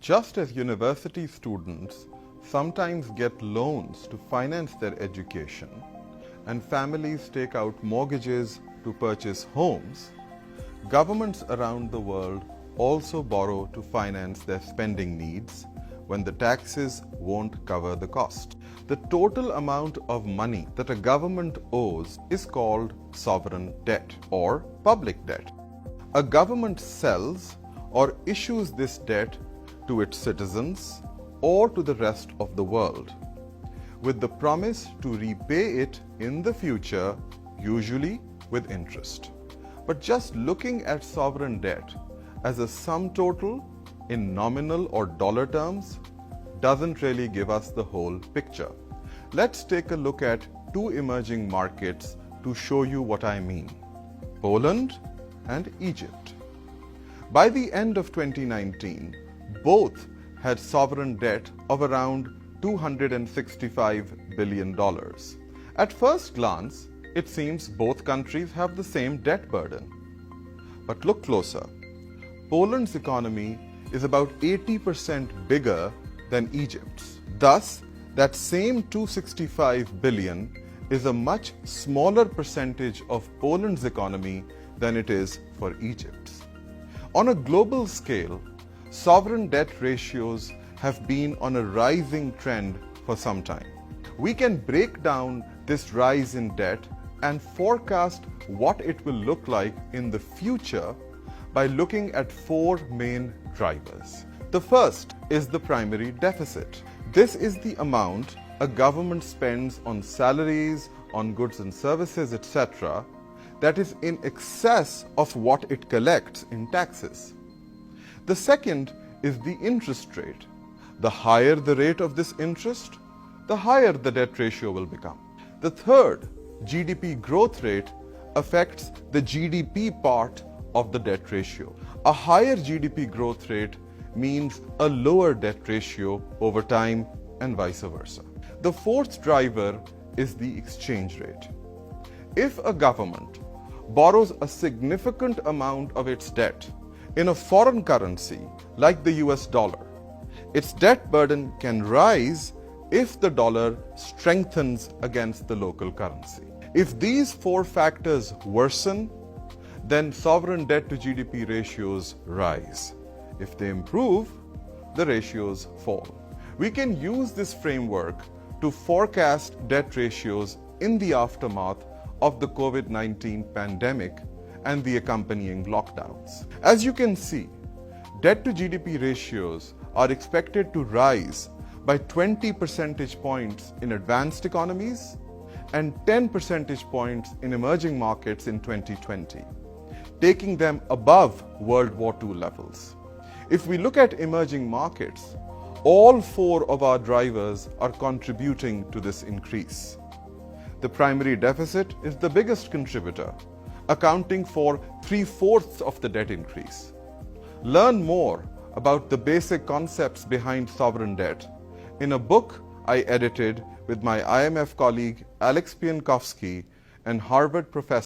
Just as university students sometimes get loans to finance their education and families take out mortgages to purchase homes, governments around the world also borrow to finance their spending needs when the taxes won't cover the cost. The total amount of money that a government owes is called sovereign debt or public debt. A government sells or issues this debt to its citizens or to the rest of the world, with the promise to repay it in the future, usually with interest. But just looking at sovereign debt as a sum total in nominal or dollar terms doesn't really give us the whole picture. Let's take a look at two emerging markets to show you what I mean: Poland and Egypt. By the end of 2019, both had sovereign debt of around $265 billion. At first glance, it seems both countries have the same debt burden. But look closer. Poland's economy is about 80% bigger than Egypt's. Thus, that same $265 billion is a much smaller percentage of Poland's economy than it is for Egypt's. On a global scale, sovereign debt ratios have been on a rising trend for some time. We can break down this rise in debt and forecast what it will look like in the future by looking at four main drivers. The first is the primary deficit. This is the amount a government spends on salaries, on goods and services, etc., that is in excess of what it collects in taxes. The second is the interest rate. The higher the rate of this interest, the higher the debt ratio will become. The third, GDP growth rate, affects the GDP part of the debt ratio. A higher GDP growth rate means a lower debt ratio over time and vice versa. The fourth driver is the exchange rate. If a government borrows a significant amount of its debt in a foreign currency like the US dollar, its debt burden can rise if the dollar strengthens against the local currency. If these four factors worsen, then sovereign debt to GDP ratios rise. If they improve, the ratios fall. We can use this framework to forecast debt ratios in the aftermath of the COVID-19 pandemic and the accompanying lockdowns. As you can see, debt to GDP ratios are expected to rise by 20 percentage points in advanced economies and 10 percentage points in emerging markets in 2020, taking them above World War II levels. If we look at emerging markets, all four of our drivers are contributing to this increase. The primary deficit is the biggest contributor, accounting for 3/4 of the debt increase. Learn more about the basic concepts behind sovereign debt in a book I edited with my IMF colleague Alex Piankowski and Harvard professor